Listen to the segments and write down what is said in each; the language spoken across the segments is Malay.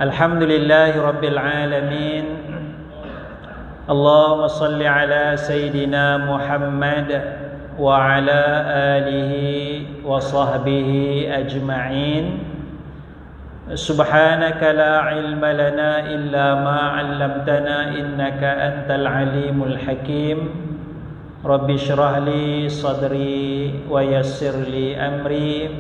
Alhamdulillahi Rabbil Alamin. Allahumma salli ala Sayyidina Muhammad wa ala alihi wa sahbihi ajma'in. Subhanaka la ilma lana illa ma 'allamtana innaka antal alimul hakim. Rabbi shrah li sadri wa yassir li amri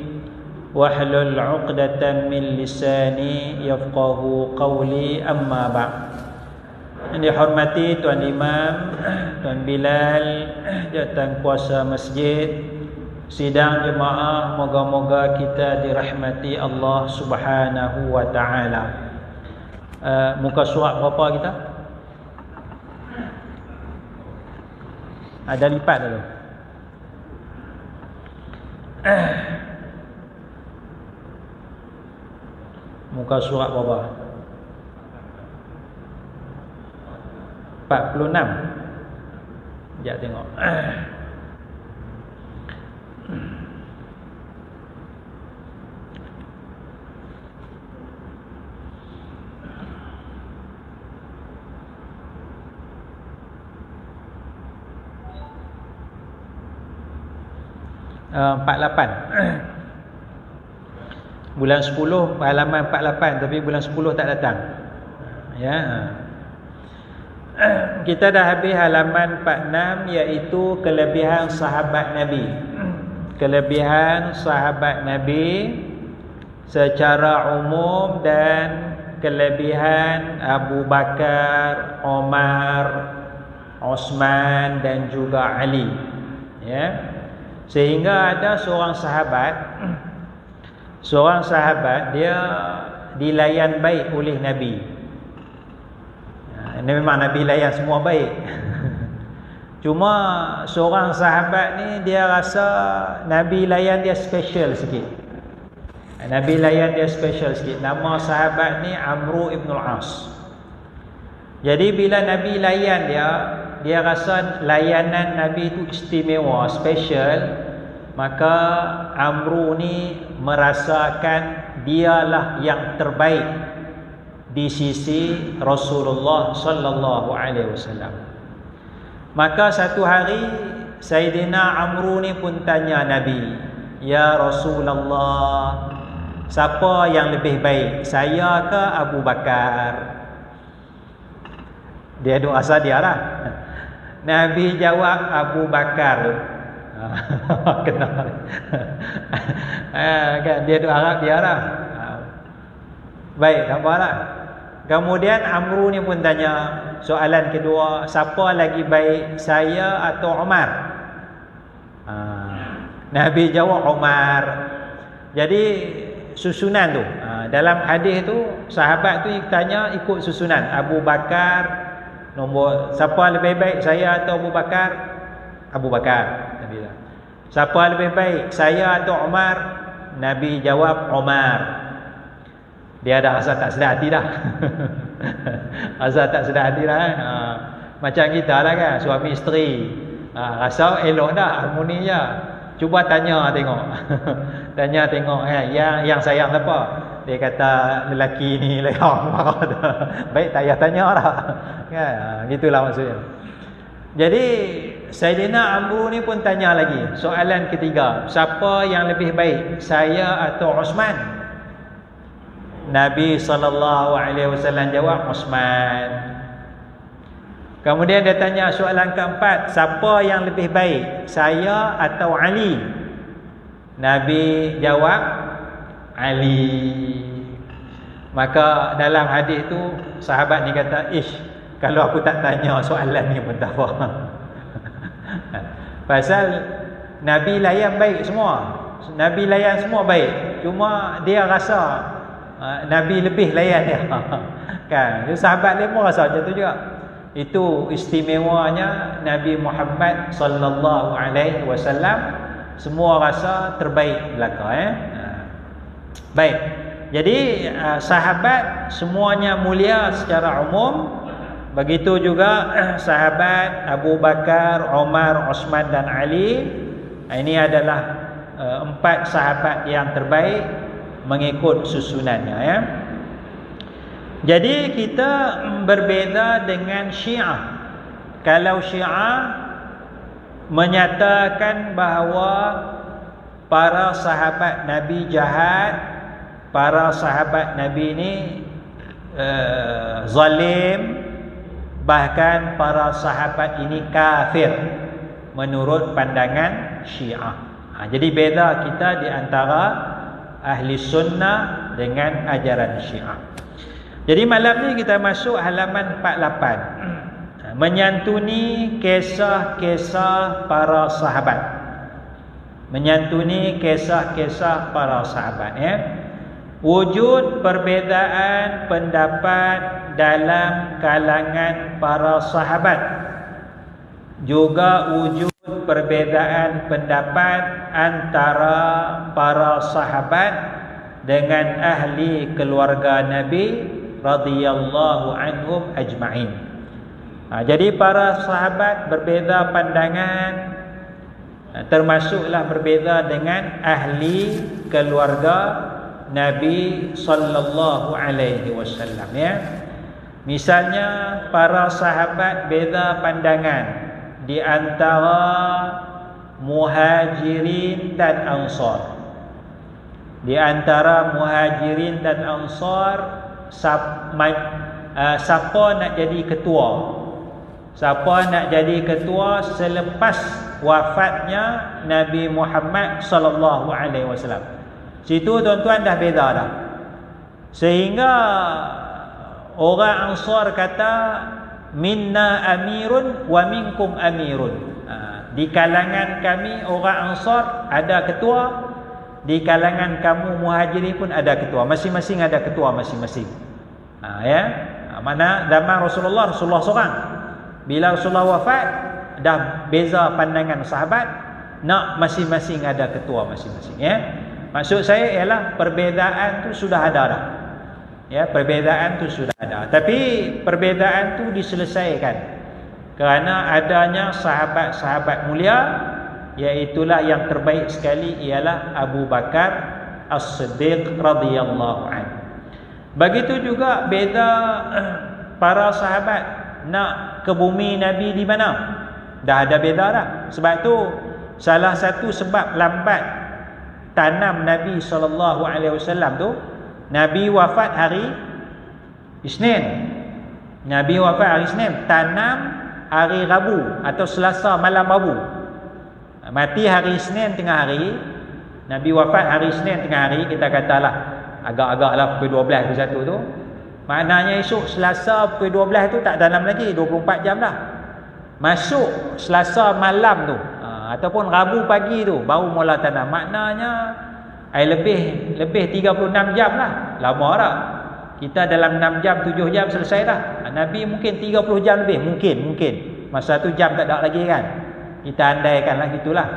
wahlul 'uqdatam min lisani yafqahu qawli, amma ba'd. Yang dihormati Tuan Imam, Tuan Bilal, jawatan kuasa masjid, sidang jemaah, moga-moga kita dirahmati Allah Subhanahu wa taala. Muka surat berapa kita? Ada lipat dulu. Muka surat berapa? 46. Sekejap tengok. Bulan 10 halaman 48, tapi bulan 10 tak datang. Ya. Kita dah habis halaman 46, iaitu kelebihan sahabat Nabi. Kelebihan sahabat Nabi secara umum dan kelebihan Abu Bakar, Omar, Osman dan juga Ali. Ya. Sehingga ada seorang sahabat dia dilayan baik oleh Nabi. Ini memang Nabi layan semua baik. Cuma seorang sahabat ni dia rasa Nabi layan dia special sikit. Nabi layan dia special sikit. Nama sahabat ni Amru ibn al-As. Jadi bila Nabi layan dia rasa layanan Nabi itu istimewa, special. Maka Amru ni merasakan dialah yang terbaik di sisi Rasulullah sallallahu alaihi wasallam. Maka satu hari Sayyidina Amru ni pun tanya Nabi, "Ya Rasulullah, siapa yang lebih baik, saya ke Abu Bakar?" Dia doa dia lah. Nabi jawab, Abu Bakar. Kenal. Kan dia doa Arab dia lah. Baik, tak apalah. Kemudian Amru ni pun tanya soalan kedua, siapa lagi baik, saya atau Umar? Nabi jawab Umar. Jadi susunan tu, dalam hadis tu sahabat tu tanya ikut susunan. Abu Bakar nombor, siapa lebih baik, saya atau Abu Bakar? Abu Bakar. Nabi bilang. Siapa lebih baik, saya atau Umar? Nabi jawab Umar. Dia dah rasa tak sedar hati dah. Rasa tak sedar hati dah. Macam kita lah kan, suami isteri. Rasa elok dah, harmoni je. Cuba tanya tengok. Tanya tengok yang sayang siapa? Dia kata lelaki ni lehong marah dah. Baik, tak payah tanya dah. Kan? Gitulah maksudnya. Jadi Sayyidina Amru ni pun tanya lagi. Soalan ketiga, siapa yang lebih baik, saya atau Osman? Nabi SAW jawab Osman. Kemudian dia tanya soalan keempat, siapa yang lebih baik, saya atau Ali? Nabi jawab Ali. Maka dalam hadis tu sahabat ni kata, kalau aku tak tanya soalan ni pun tak apa. Pasal Nabi layan baik semua. Nabi layan semua baik. Cuma dia rasa Nabi lebih layan dia. Kan? Jadi sahabat dia pun rasa macam tu juga. Itu istimewanya Nabi Muhammad sallallahu alaihi wasallam. Semua rasa terbaik belaka Baik. Jadi sahabat semuanya mulia secara umum. Begitu juga sahabat Abu Bakar, Umar, Osman dan Ali. Ini adalah 4 sahabat yang terbaik mengikut susunannya Jadi kita berbeza dengan Syiah. Kalau Syiah menyatakan bahawa para sahabat Nabi jahat, para sahabat Nabi ini zalim, bahkan para sahabat ini kafir menurut pandangan Syiah. Jadi beza kita di antara ahli sunnah dengan ajaran Syiah. Jadi malam ni kita masuk halaman 48. Menyantuni kisah-kisah para sahabat. Menyantuni kisah-kisah para sahabat, ya. Wujud perbezaan pendapat dalam kalangan para sahabat. Juga wujud perbezaan pendapat antara para sahabat dengan ahli keluarga Nabi radhiyallahu anhum ajma'in. Jadi para sahabat berbeza pandangan, termasuklah berbeza dengan ahli keluarga Nabi sallallahu alaihi wasallam, ya. Misalnya para sahabat beza pandangan di antara muhajirin dan ansar. Di antara muhajirin dan ansar, siapa nak jadi ketua? Siapa nak jadi ketua selepas wafatnya Nabi Muhammad sallallahu alaihi wasallam? Situ tuan-tuan dah beza dah. Sehingga orang Ansar kata minna amirun wa minkum amirun. Di kalangan kami orang Ansar ada ketua, di kalangan kamu muhajirin pun ada ketua. Masing-masing ada ketua masing-masing. Mana zaman Rasulullah seorang. Bila Rasulullah wafat, dah beza pandangan sahabat, nak masing-masing ada ketua masing-masing, ya. Maksud saya ialah perbezaan tu sudah ada dah. Ya, perbezaan tu sudah ada. Tapi perbezaan tu diselesaikan kerana adanya sahabat-sahabat mulia, iaitulah yang terbaik sekali ialah Abu Bakar As-Siddiq radhiyallahu anhu. Begitu juga beza para sahabat nak ke bumi Nabi di mana. Dah ada beza dah. Sebab tu salah satu sebab lambat tanam Nabi SAW tu, Nabi wafat hari Isnin. Nabi wafat hari Isnin, tanam hari Rabu atau Selasa malam Rabu. Mati hari Isnin tengah hari, Nabi wafat hari Isnin tengah hari, kita katalah agak-agak lah pukul 12 pukul 1 tu. Maknanya esok Selasa pukul 12 tu tak tanam lagi, 24 jam dah. Masuk Selasa malam tu ataupun Rabu pagi tu baru mula tanam. Maknanya lebih 36 jam lah. Lama dah. Kita dalam 6 jam 7 jam selesai dah. Nabi mungkin 30 jam lebih, mungkin. Masa tu jam tak ada lagi kan. Kita andaikanlah gitulah.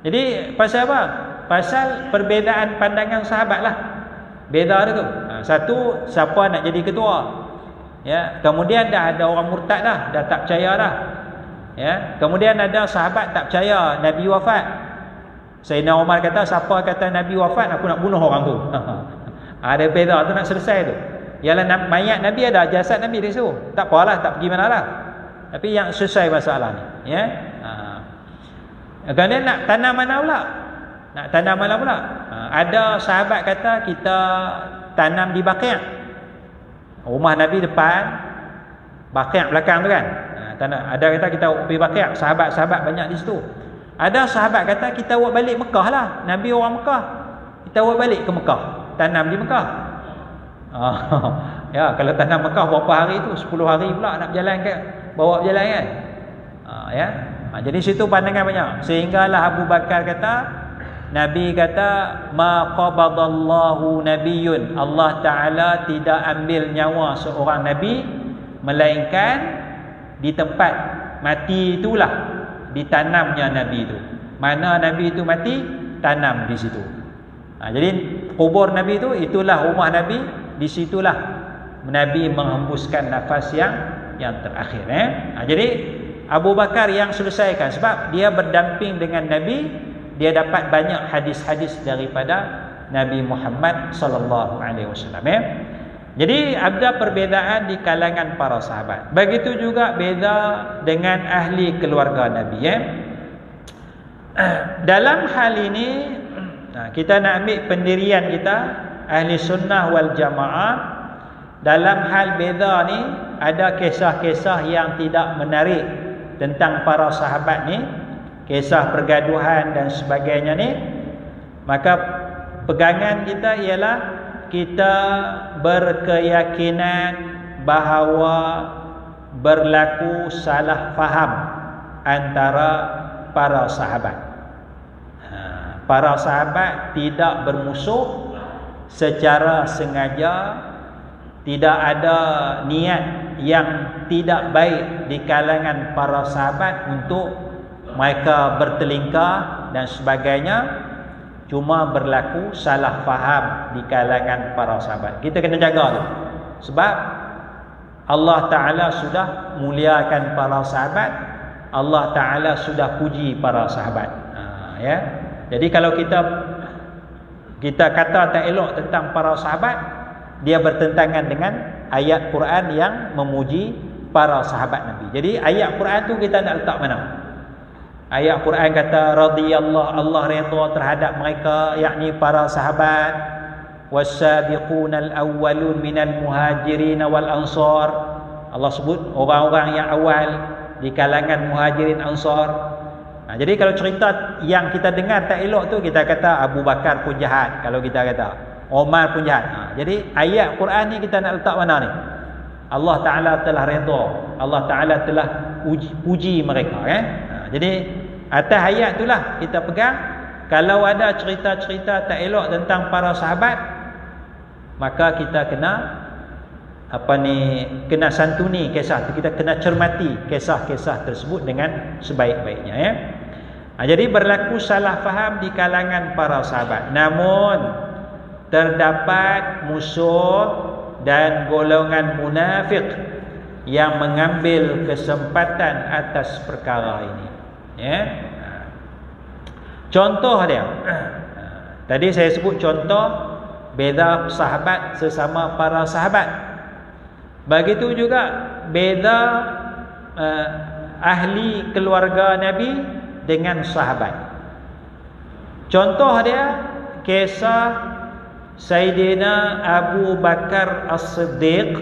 Jadi pasal apa? Pasal perbezaan pandangan sahabat lah. Beza dia tu. Satu, siapa nak jadi ketua? Ya, kemudian dah ada orang murtad dah tak percaya dah. Ya, kemudian ada sahabat tak percaya Nabi wafat. Sayyidina Umar kata, siapa kata Nabi wafat, aku nak bunuh orang tu. Ada beza tu nak selesai tu. Ialah mayat Nabi ada, jasad Nabi di situ. Tak apalah, tak pergi mana lah. Tapi yang selesai masalah ni, ya. Kemudian nak tanam mana pula? Nak tanam mana pula? Ada sahabat kata kita tanam di Baqi'. Rumah Nabi depan, Baqi' belakang tu kan. Ada kata kita pergi Baqi', sahabat-sahabat banyak di situ. Ada sahabat kata kita buat balik Mekah lah. Nabi orang Mekah, kita buat balik ke Mekah, tanam di Mekah. Ya, kalau tanam Mekah berapa hari tu? 10 hari pula nak berjalan ke, bawa berjalan kan. Ya. Jadi situ pandangan banyak. Sehinggalah Abu Bakar kata, Nabi kata ma qabadallahu nabiyyun, Allah Taala tidak ambil nyawa seorang nabi melainkan di tempat mati itulah ditanamnya nabi itu. Mana nabi itu mati, tanam di situ. Jadi kubur nabi itu, itulah rumah nabi, di situlah nabi menghembuskan nafas yang terakhir. Jadi Abu Bakar yang selesaikan sebab dia berdamping dengan Nabi, dia dapat banyak hadis-hadis daripada Nabi Muhammad sallallahu alaihi wasallam. Jadi ada perbezaan di kalangan para sahabat. Begitu juga beza dengan ahli keluarga Nabi, ya. Dalam hal ini kita nak ambil pendirian kita ahli sunnah wal jamaah. Dalam hal beza ni ada kisah-kisah yang tidak menarik tentang para sahabat ni, kisah pergaduhan dan sebagainya ni. Maka pegangan kita ialah kita berkeyakinan bahawa berlaku salah faham antara para sahabat. Para sahabat tidak bermusuh secara sengaja, tidak ada niat yang tidak baik di kalangan para sahabat untuk mereka bertelingkah dan sebagainya. Cuma berlaku salah faham di kalangan para sahabat. Kita kena jaga tu. Sebab Allah Ta'ala sudah muliakan para sahabat. Allah Ta'ala sudah puji para sahabat. Ya. Jadi kalau kita kata tak elok tentang para sahabat, dia bertentangan dengan ayat Quran yang memuji para sahabat Nabi. Jadi ayat Quran tu kita nak letak mana? Ayat Quran kata radhiyallahu, Allah redha terhadap mereka, yakni para sahabat. Was-sabiqunal awwalun minal muhajirin wal ansar. Allah sebut orang-orang yang awal di kalangan muhajirin ansar. Jadi kalau cerita yang kita dengar tak elok tu, kita kata Abu Bakar pun jahat, kalau kita kata Omar pun jahat. Jadi ayat Quran ni kita nak letak mana ni? Allah Ta'ala telah redha, Allah Ta'ala telah puji mereka, jadi atas ayat itulah kita pegang. Kalau ada cerita-cerita tak elok tentang para sahabat, maka kita kena kena santuni kisah, kita kena cermati kisah-kisah tersebut dengan sebaik-baiknya, ya. Jadi berlaku salah faham di kalangan para sahabat. Namun terdapat musuh dan golongan munafik yang mengambil kesempatan atas perkara ini, ya. Contoh dia, tadi saya sebut contoh beza sahabat sesama para sahabat. Begitu juga beza ahli keluarga Nabi dengan sahabat. Contoh dia kisah Sayyidina Abu Bakar As-Siddiq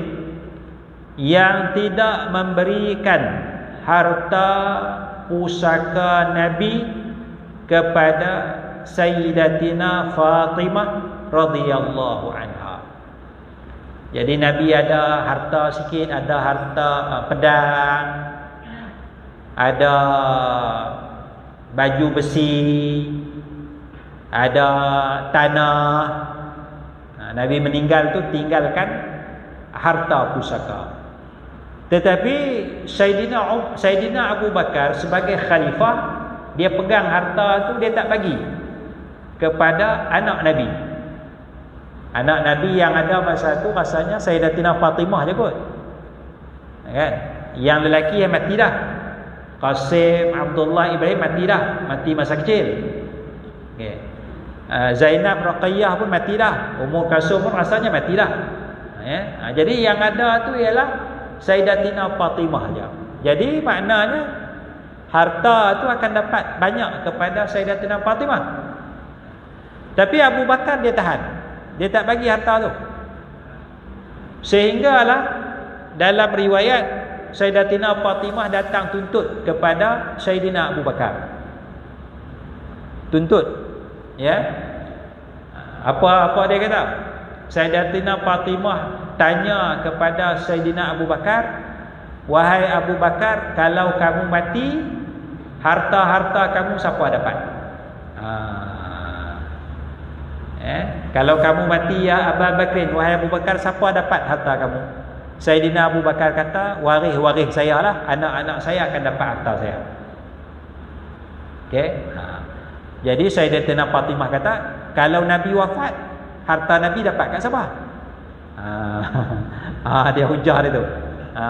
yang tidak memberikan harta pusaka Nabi kepada Sayyidatina Fatimah radhiyallahu anha. Jadi Nabi ada harta sikit, ada harta pedang, ada baju besi, ada tanah. Nabi meninggal tu tinggalkan harta pusaka. Tetapi Sayyidina Abu Bakar sebagai khalifah, dia pegang harta tu, dia tak bagi kepada anak Nabi. Anak Nabi yang ada masa tu rasanya Sayyidatina Fatimah je kot, kan? Yang lelaki yang mati dah, Qasim, Abdullah, Ibrahim mati dah, mati masa kecil, okay. Zainab, Ruqayyah pun mati dah, Ummu Kalsum pun rasanya mati dah, ya? Jadi yang ada tu ialah Sayyidatina Fatimah je. Jadi maknanya harta tu akan dapat banyak kepada Sayyidatina Fatimah. Tapi Abu Bakar dia tahan, dia tak bagi harta tu. Sehinggalah dalam riwayat Sayyidatina Fatimah datang tuntut kepada Sayyidina Abu Bakar. Tuntut, ya. Apa dia kata? Sayyidatina Fatimah tanya kepada Sayyidina Abu Bakar, "Wahai Abu Bakar, kalau kamu mati, harta-harta kamu siapa dapat?" Kalau kamu mati ya Abu Bakrin, wahai Abu Bakar, siapa dapat harta kamu? Sayyidina Abu Bakar kata, waris saya lah, anak-anak saya akan dapat harta saya. Okey. Jadi Sayyidatina Fatimah kata, kalau Nabi wafat, harta Nabi dapat kat siapa? Dia hujah dia tu.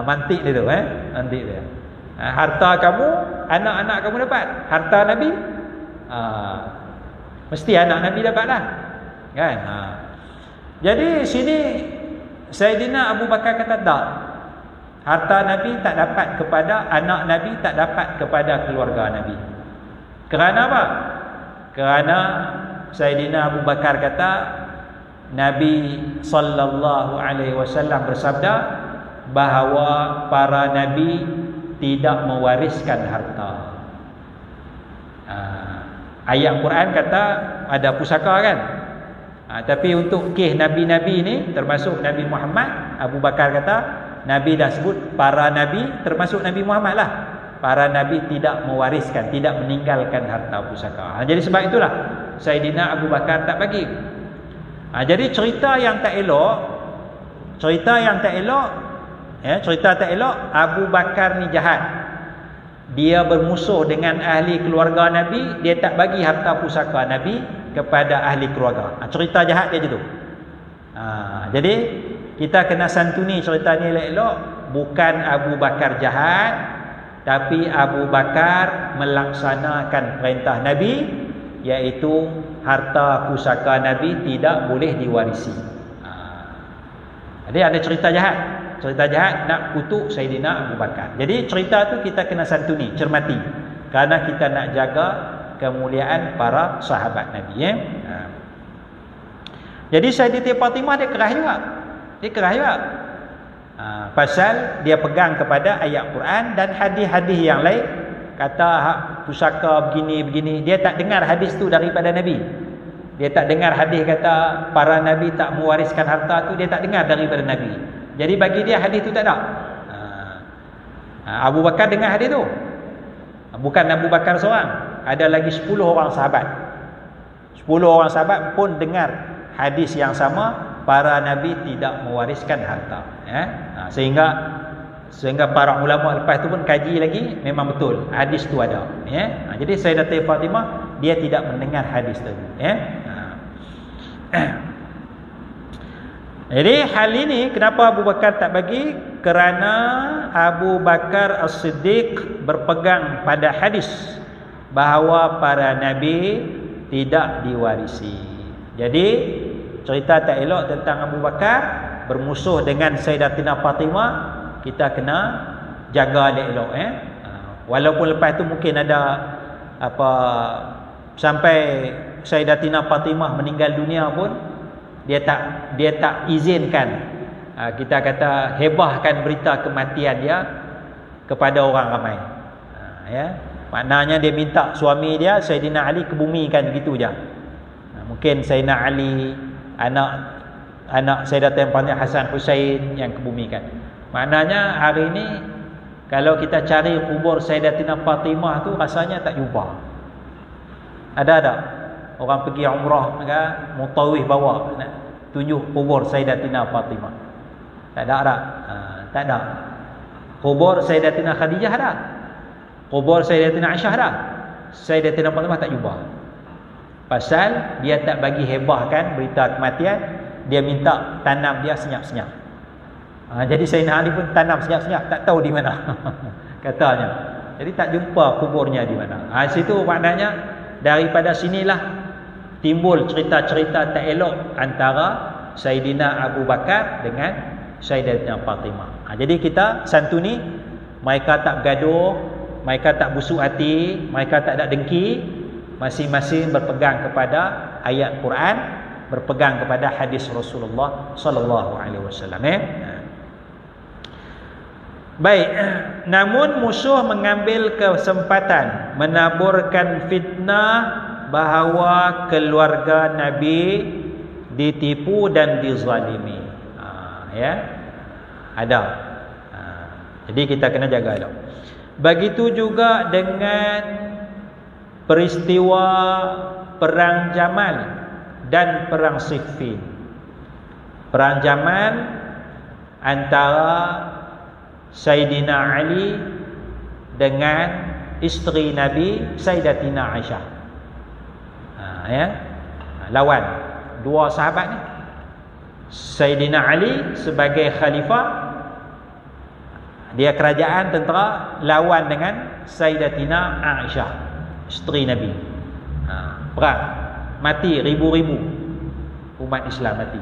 Mantik dia tu, mantik dia. Harta kamu, anak-anak kamu dapat. Harta Nabi, mesti anak Nabi dapat lah, kan? Jadi sini Sayyidina Abu Bakar kata tak. Harta Nabi tak dapat kepada anak Nabi, tak dapat kepada keluarga Nabi. Kerana apa? Kerana Sayyidina Abu Bakar kata Nabi sallallahu alaihi wasallam bersabda bahawa para nabi tidak mewariskan harta. Ayat Quran kata ada pusaka kan? Tapi untuk kes nabi-nabi ni, termasuk Nabi Muhammad, Abu Bakar kata Nabi dah sebut para nabi, termasuk Nabi Muhammad lah, para nabi tidak mewariskan, tidak meninggalkan harta pusaka. Jadi sebab itulah Sayyidina Abu Bakar tak bagi. Jadi cerita yang tak elok, cerita tak elok, Abu Bakar ni jahat. Dia bermusuh dengan ahli keluarga Nabi, dia tak bagi harta pusaka Nabi kepada ahli keluarga. Cerita jahat dia gitu. Jadi kita kena santuni cerita ni elok-elok. Bukan Abu Bakar jahat, tapi Abu Bakar melaksanakan perintah Nabi, iaitu harta pusaka Nabi tidak boleh diwarisi. Jadi ada cerita jahat. Cerita jahat nak kutuk Sayyidina Abu Bakar. Jadi cerita tu kita kena santuni, cermati, kerana kita nak jaga kemuliaan para sahabat Nabi. Jadi Sayyidatina Fatimah dia kerah juga. Dia kerah juga. Pasal dia pegang kepada ayat Quran dan hadis-hadis yang lain. Kata pusaka begini-begini. Dia tak dengar hadis tu daripada Nabi. Dia tak dengar hadis kata para Nabi tak mewariskan harta tu. Dia tak dengar daripada Nabi. Jadi bagi dia hadis tu tak ada. Abu Bakar dengar hadis tu. Bukan Abu Bakar seorang. Ada lagi 10 orang sahabat. 10 orang sahabat pun dengar hadis yang sama. Para Nabi tidak mewariskan harta. Sehingga para ulama lepas tu pun kaji lagi. Memang betul hadis tu ada. Jadi Sayyidatina Fatimah dia tidak mendengar hadis tu. Jadi hal ini kenapa Abu Bakar tak bagi? Kerana Abu Bakar As-Siddiq berpegang pada hadis bahawa para Nabi tidak diwarisi. Jadi cerita tak elok tentang Abu Bakar bermusuh dengan Sayyidatina Fatimah, kita kena jaga elok-elok. Walaupun lepas tu mungkin ada sampai Sayyidatina Fatimah meninggal dunia pun dia tak izinkan, kita kata hebahkan berita kematian dia kepada orang ramai. Maknanya dia minta suami dia Sayyidina Ali kebumikan begitu je. Mungkin Sayyidina Ali anak Sayyidatina Fatimah Hasan Husain yang kebumikan. Maknanya hari ini kalau kita cari kubur Sayyidatina Fatimah tu rasanya tak jumpa. Ada orang pergi umrah ke mutawif bawa nak tunjuk kubur Sayyidatina Fatimah. Tak ada. Tak ada. Kubur Sayyidatina Khadijah ada. Kubur Sayyidatina Aisyah ada. Sayyidatina Fatimah tak jumpa. Pasal dia tak bagi hebahkan berita kematian, dia minta tanam dia senyap-senyap. Jadi Sayyidina Ali pun tanam senyap-senyap, tak tahu di mana katanya. Jadi tak jumpa kuburnya di mana. Situ maknanya daripada sinilah timbul cerita-cerita tak elok antara Sayyidina Abu Bakar dengan Sayyidatina Fatimah. Jadi kita santuni, mereka tak bergaduh, mereka tak busuk hati, mereka tak ada dengki, masing-masing berpegang kepada ayat Quran, berpegang kepada hadis Rasulullah sallallahu alaihi wasallam. Baik, namun musuh mengambil kesempatan menaburkan fitnah bahawa keluarga Nabi ditipu dan dizalimi. Ada. Jadi kita kena jaga elok. Begitu juga dengan peristiwa perang Jamal dan perang Siffin. Perang Jamal antara Sayyidina Ali dengan isteri Nabi Sayyidatina Aisyah. Lawan dua sahabat ni. Sayyidina Ali sebagai khalifah, dia kerajaan tentera, lawan dengan Sayyidatina Aisyah isteri Nabi. Perang, mati ribu-ribu umat Islam mati.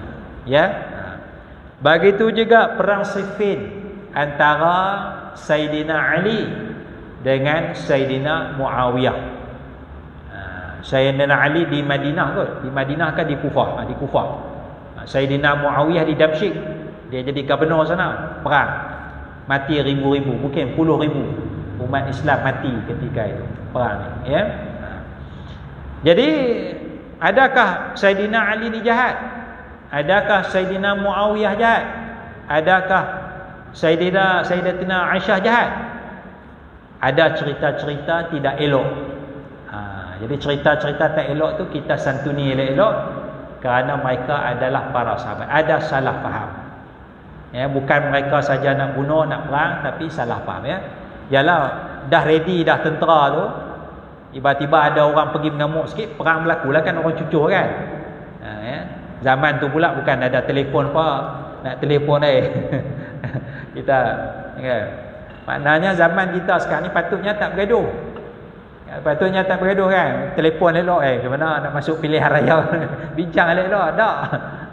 Begitu juga perang Siffin antara Sayyidina Ali dengan Sayyidina Muawiyah. Sayyidina Ali di Madinah kot. Di Madinah kan di Kufah? Di Kufah. Sayyidina Muawiyah di Damsyik. Dia jadi gubernur sana. Perang. Mati ribu-ribu, mungkin puluh ribu umat Islam mati ketika itu perang ni, ya. Jadi adakah Sayyidina Ali ni jahat? Adakah Sayyidina Muawiyah jahat? Adakah Sayyidatina Aisyah jahat? Ada cerita-cerita tidak elok. Jadi cerita-cerita tak elok tu kita santuni elok-elok, kerana mereka adalah para sahabat. Ada salah faham. Ya, bukan mereka saja nak bunuh, nak perang, tapi salah faham, ya. Yalah, dah ready dah tentera tu, tiba-tiba ada orang pergi mengamuk sikit, perang berlaku lah kan, orang cucuh kan. Ya. Zaman tu pula bukan ada telefon apa, nak telefon kita, kan. Maknanya zaman kita sekarang ni patutnya tak bergaduh. Patutnya tak bergaduh kan. Telefon elok, ke mana nak masuk pilihan raya. Bincang elok tak.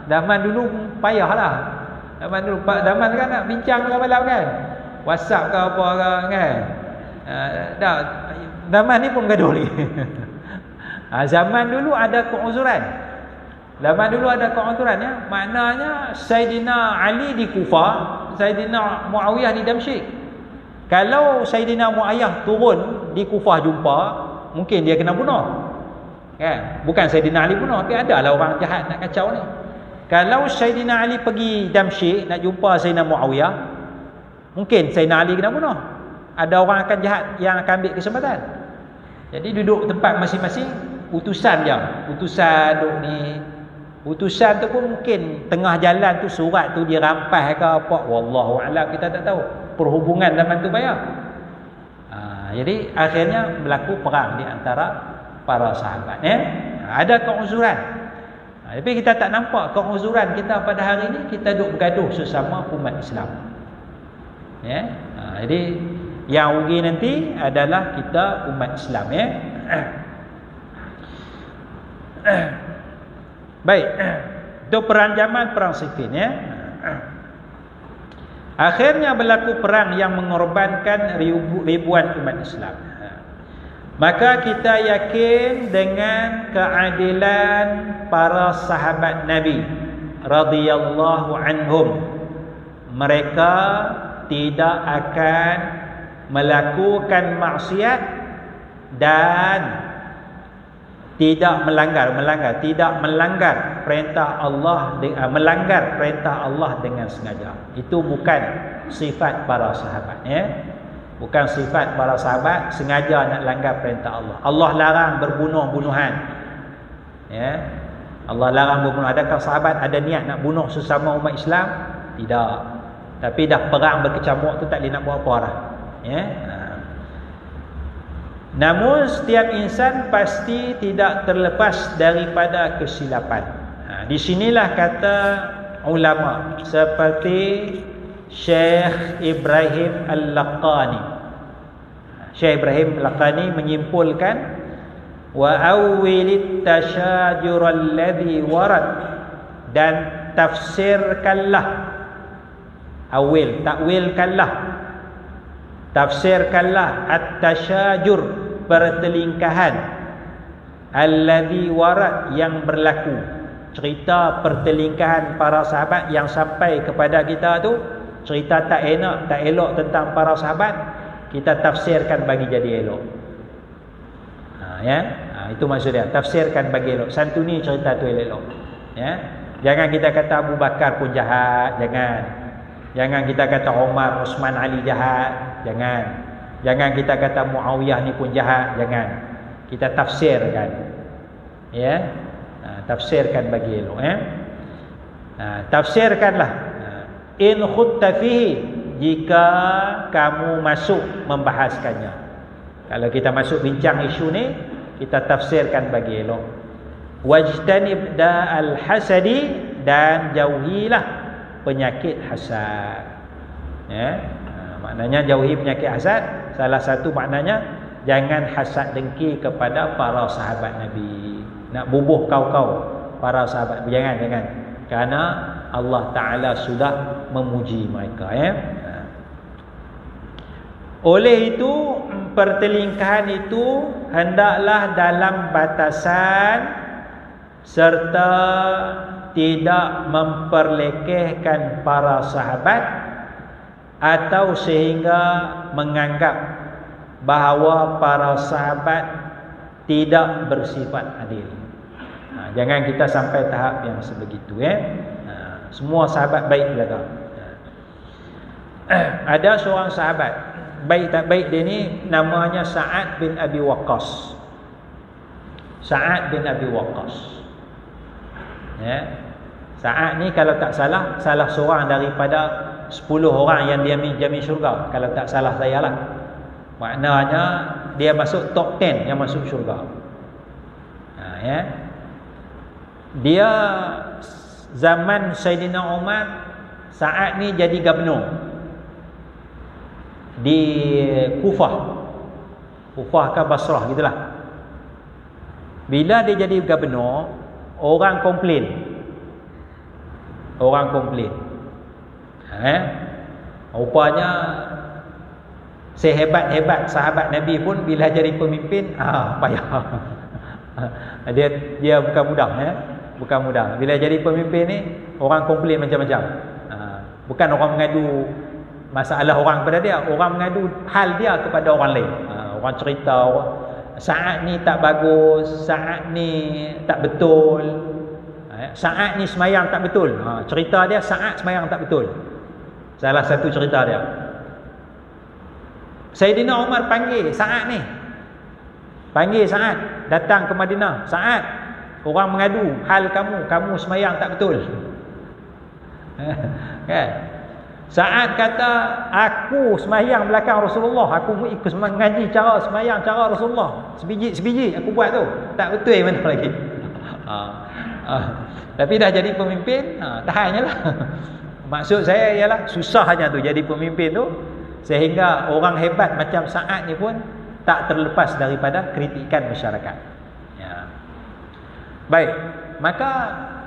Zaman dulu payahlah. Zaman kan nak bincang malam kan. WhatsApp ke apa ke kan. Dah zaman ni pun gaduh lagi. Zaman dulu ada keuzuran. Zaman dulu ada keuzuran, ya. Maknanya Sayyidina Ali di Kufah, Sayyidina Muawiyah di Damsyik. Kalau Sayyidina Muawiyah turun di Kufah jumpa, mungkin dia kena bunuh. Kan? Bukan Sayyidina Ali bunuh, tapi ada lah orang jahat nak kacau ni. Kalau Sayyidina Ali pergi Damsyik nak jumpa Sayyidina Muawiyah, mungkin Sayyidina Ali kena bunuh. Ada orang akan jahat yang akan ambil kesempatan. Jadi duduk tempat masing-masing, utusan je. Utusan duduk ni. Utusan tu pun mungkin tengah jalan tu surat tu dia rampas ke apa, wallahu a'lam, kita tak tahu. Perhubungan zaman tu payah. Jadi akhirnya berlaku perang di antara para sahabat, ya. Ada keuzuran. Tapi kita tak nampak keuzuran kita pada hari ini, kita duduk bergaduh sesama umat Islam. Ya. Jadi yang rugi nanti adalah kita umat Islam, ya. Baik. Itu perang Jamal, perang Siffin, ya. Akhirnya berlaku perang yang mengorbankan ribuan umat Islam. Maka kita yakin dengan keadilan para sahabat Nabi radhiyallahu anhum. Mereka tidak akan melakukan maksiat dan tidak melanggar perintah Allah, melanggar perintah Allah dengan sengaja. Itu bukan sifat para sahabat, ya. Bukan sifat para sahabat sengaja nak langgar perintah Allah. Allah larang berbunuh-bunuhan. Ya. Allah larang berbunuh. Adakah sahabat ada niat nak bunuh sesama umat Islam? Tidak. Tapi dah perang berkecamuk tu tak boleh nak buat apa dah. Ya. Namun setiap insan pasti tidak terlepas daripada kesilapan. Di sinilah kata ulama seperti Syekh Ibrahim Al-Laqani. Syekh Ibrahim Al-Laqani menyimpulkan wa awwilit tashajur alladhi warad, dan tafsirkanlah, tafsirkanlah at-tashajur, pertelingkahan, alladhi warad, yang berlaku. Cerita pertelingkahan para sahabat yang sampai kepada kita tu, cerita tak elok tentang para sahabat, kita tafsirkan bagi jadi elok. Itu maksud dia, tafsirkan bagi elok. Santuni cerita tu elok. Ya. Jangan kita kata Abu Bakar pun jahat, jangan kita kata Umar, Uthman, Ali jahat, jangan kita kata Muawiyah ni pun jahat, jangan. Kita tafsirkan. Ya. Tafsirkan bagi elok, ya. Tafsirkanlah. In khutta fihi, jika kamu masuk membahaskannya. Kalau kita masuk bincang isu ni, kita tafsirkan bagi elok. Wajtanib da'al hasadi, dan jauhilah penyakit hasad. Ya. Maknanya jauhi penyakit hasad. Salah satu maknanya jangan hasad dengki kepada para sahabat Nabi. Nak bubuh kau para sahabat, jangan. Kerana Allah Ta'ala sudah memuji mereka, ya. Oleh itu, pertelingkahan itu hendaklah dalam batasan serta tidak memperlekehkan para sahabat atau sehingga menganggap bahawa para sahabat tidak bersifat adil. Jangan kita sampai tahap yang sebegitu, ya. Semua sahabat baik belaka. Ada seorang sahabat, baik tak baik dia ni, namanya Sa'ad bin Abi Waqqas. Sa'ad bin Abi Waqqas, ya. Sa'ad ni kalau tak salah, salah seorang daripada 10 orang yang dia jamin syurga, kalau tak salah saya lah. Maknanya dia masuk top 10 yang masuk syurga. Ya. Dia zaman Saidina Umar, Sa'ad ni jadi gubernur di Kufah ke Basrah gitulah. Bila dia jadi gubernur, orang komplain. Rupanya sehebat-hebat sahabat Nabi pun bila jadi pemimpin, payah. Dia bukan mudah, ya. Bukan mudah. Bila jadi pemimpin ni, orang komplain macam-macam. Bukan orang mengadu masalah orang kepada dia, orang mengadu hal dia kepada orang lain. Orang cerita Sa'ad ni tak bagus, Sa'ad ni tak betul, Sa'ad ni semayang tak betul. Cerita dia Sa'ad semayang tak betul. Salah satu cerita dia. Saidina Umar panggil Sa'ad ni. Panggil Sa'ad datang ke Madinah. Sa'ad, orang mengadu hal kamu semayang tak betul. Kan? Sa'ad kata, aku semayang belakang Rasulullah, aku ikut mengaji cara semayang cara Rasulullah, sebiji aku buat tu, tak betul mana lagi. Tapi dah jadi pemimpin, tahannya lah. Maksud saya ialah susahnya tu jadi pemimpin tu, sehingga orang hebat macam Sa'ad ni pun tak terlepas daripada kritikan masyarakat, ya. Baik, maka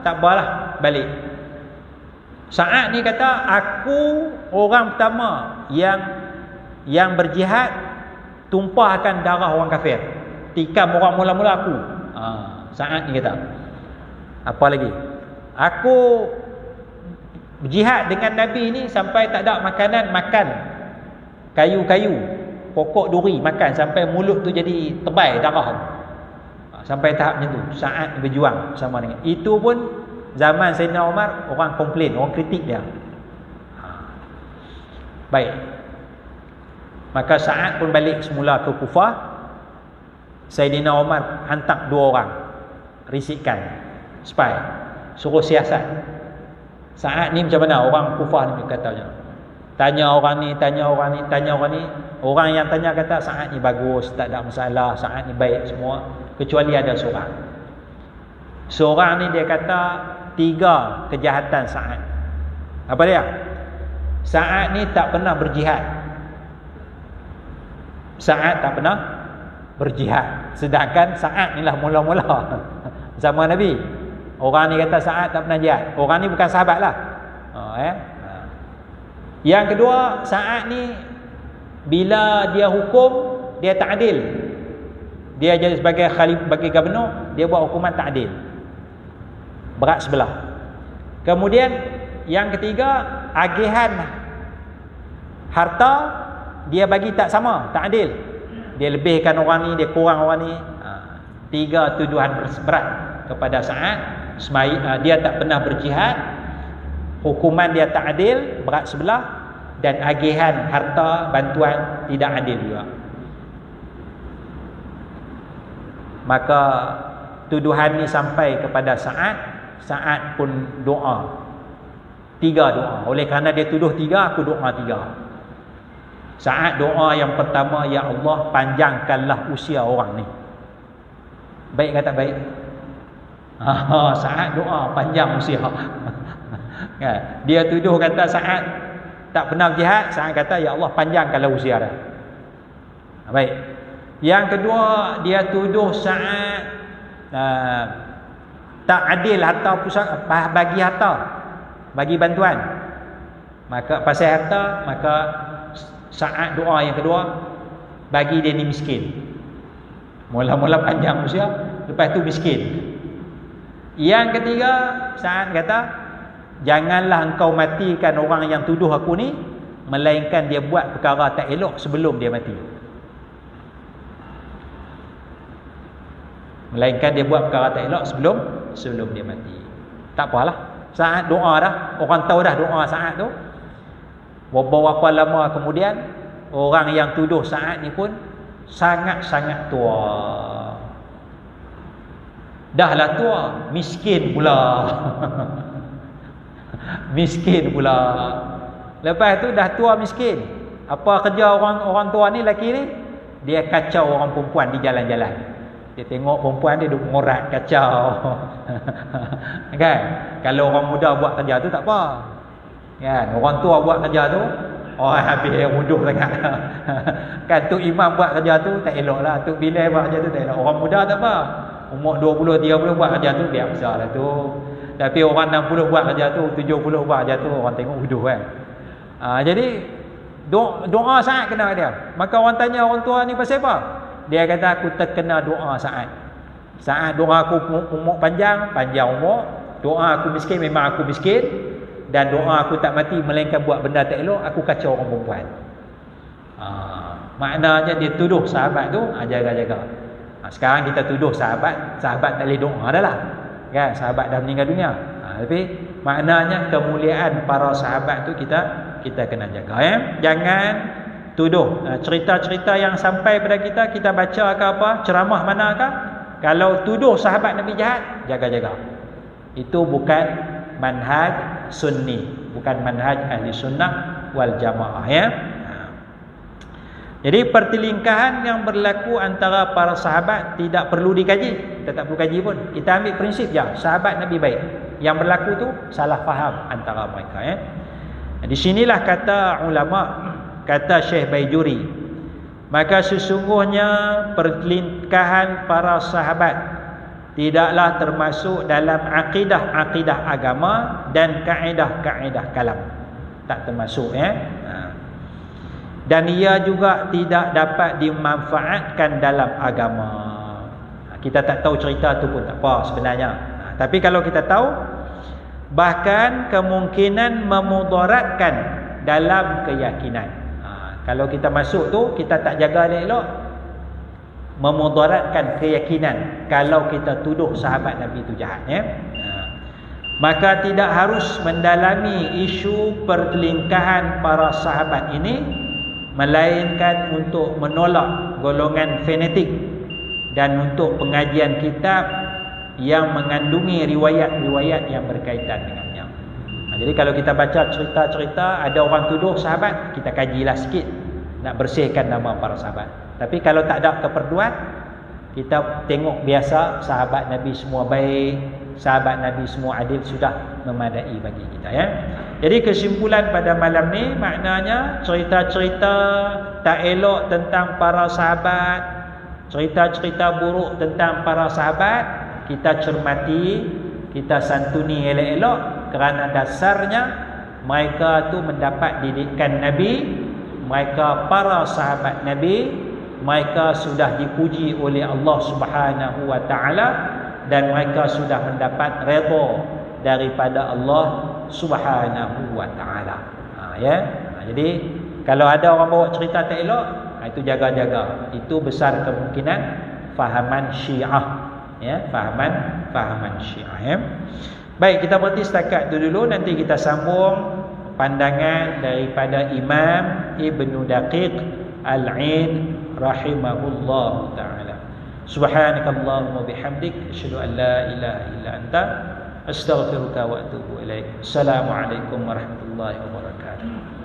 tak apalah, balik. Sa'ad ni kata, aku orang pertama yang berjihad tumpahkan darah orang kafir, tikam orang mula-mula aku. Sa'ad ni kata. Apa lagi? Aku berjihad dengan Nabi ni sampai tak ada makanan, makan kayu-kayu, pokok duri makan sampai mulut tu jadi tebal darah. Sampai tahap macam tu Sa'ad berjuang sama dengan itu pun. Zaman Sayyidina Umar, orang komplain, orang kritik dia. Baik. Maka Sa'ad pun balik semula ke Kufah. Sayyidina Umar hantar 2 orang risikan, spy, suruh siasat. Sa'ad ni macam mana? Orang Kufah ni katanya, tanya orang ni. Orang yang tanya kata Sa'ad ni bagus, tak ada masalah, Sa'ad ni baik semua, kecuali ada seorang ni dia kata 3 kejahatan Sa'ad. Apa dia? Sa'ad ni tak pernah berjihad. Sa'ad tak pernah berjihad. Sedangkan Sa'ad ni lah mula-mula zaman Nabi. Orang ni kata Sa'ad tak pernah jihad. Orang ni bukan sahabat lah. Yang kedua, Sa'ad ni bila dia hukum, dia tak adil. Dia jadi sebagai khalifah, sebagai gubernur, dia buat hukuman tak adil, berat sebelah. Kemudian yang ketiga, agihan harta dia bagi tak sama, tak adil. Dia lebihkan orang ni, dia kurang orang ni. 3 tuduhan berat kepada Sa'ad. Dia tak pernah berjihad, hukuman dia tak adil, berat sebelah, dan agihan harta bantuan tidak adil juga. Maka tuduhan ni sampai kepada Sa'ad pun doa 3 doa. Oleh kerana dia tuduh 3, aku doa 3. Sa'ad doa yang pertama, ya Allah, panjangkanlah usia orang ni. Baik kata baik. Sa'ad doa panjang usia. Dia tuduh kata Sa'ad tak pernah jihad, Sa'ad kata ya Allah, panjangkanlah usia dia. Baik. Yang kedua, dia tuduh Sa'ad tak adil harta pusat, bagi harta. bagi bantuan. Maka pasal harta, maka saat doa yang kedua, bagi dia ni miskin. Mula-mula panjang usia, lepas tu miskin. Yang ketiga, saat kata, janganlah engkau matikan orang yang tuduh aku ni, melainkan dia buat perkara tak elok sebelum dia mati. Melainkan dia buat perkara tak elok sebelum dia mati. Tak apalah. Saat doa dah, orang tahu dah doa saat tu. Beberapa lama kemudian, orang yang tuduh saat ni pun sangat-sangat tua. Dahlah tua, miskin pula. Miskin pula. Lepas tu dah tua miskin. Apa kerja orang tua ni, lelaki ni? Dia kacau orang perempuan di jalan-jalan. Dia tengok perempuan dia duk ngorat, kacau. Kan? Kalau orang muda buat kerja tu tak apa. Kan? Orang tua buat kerja tu, habis dia muduh sangat. Kan Tok Imam buat kerja tu tak elok lah. Tok Bilal buat kerja tu tak elok. Orang muda tak apa. Umur 20, 30 buat kerja tu biasa lah tu. Tapi orang 60 buat kerja tu, 70 buat kerja tu, orang tengok huduh kan. Jadi doa saat kena dia. Maka orang tanya orang tua ni pasal apa? Dia kata aku terkena doa saat. Saat doa aku umur panjang umur. Doa aku miskin, memang aku miskin. Dan doa aku tak mati, melainkan buat benda tak elok, aku kacau orang perempuan. Maknanya dia tuduh sahabat tu, jaga-jaga. Sekarang kita tuduh sahabat tak boleh doa dah lah. Kan? Sahabat dah meninggal dunia. Tapi maknanya kemuliaan para sahabat tu kita kena jaga. Jangan tuduh. Cerita-cerita yang sampai pada kita baca ke apa, ceramah manakah, kalau tuduh sahabat Nabi jahat, jaga-jaga. Itu bukan manhaj sunni, bukan manhaj ahli sunnah wal jamaah. Jadi pertelingkahan yang berlaku antara para sahabat tidak perlu dikaji. Kita tak perlu kaji pun. Kita ambil prinsip je, sahabat Nabi baik. Yang berlaku tu salah faham antara mereka. Di sinilah kata ulama, kata Syekh Baijuri, maka sesungguhnya pertelingkahan para sahabat tidaklah termasuk dalam akidah-akidah agama dan kaedah-kaedah kalam. Tak termasuk. Dan ia juga tidak dapat dimanfaatkan dalam agama. Kita tak tahu cerita tu pun tak apa sebenarnya. Tapi kalau kita tahu, bahkan kemungkinan memudaratkan dalam keyakinan. Kalau kita masuk tu, kita tak jaga dia elok, memudaratkan keyakinan kalau kita tuduh sahabat Nabi itu jahat. Maka tidak harus mendalami isu pertelingkahan para sahabat ini, melainkan untuk menolak golongan fanatik dan untuk pengajian kitab yang mengandungi riwayat-riwayat yang berkaitan dengannya. Jadi kalau kita baca cerita-cerita ada orang tuduh sahabat, kita kajilah sikit nak bersihkan nama para sahabat. Tapi kalau tak ada keperluan, kita tengok biasa sahabat Nabi semua baik, sahabat Nabi semua adil, sudah memadai bagi kita. Jadi kesimpulan pada malam ni, maknanya cerita-cerita tak elok tentang para sahabat, cerita-cerita buruk tentang para sahabat, kita cermati, kita santuni elok-elok, kerana dasarnya mereka tu mendapat didikan Nabi, mereka para sahabat Nabi, mereka sudah dipuji oleh Allah Subhanahu wa taala, dan mereka sudah mendapat redha daripada Allah Subhanahu wa taala. Jadi kalau ada orang bawa cerita tak elok, itu jaga-jaga. Itu besar kemungkinan fahaman Syiah. Fahaman Syiah. Baik, kita berhenti setakat itu dulu. Nanti kita sambung pandangan daripada Imam Ibnu Daqiq Al-Ain rahimahullah ta'ala. Subhanakallahumma bihamdik, asyhadu an la ilaha illa anta, astaghfiruka wa atubu ilaik. Assalamualaikum warahmatullahi wabarakatuh.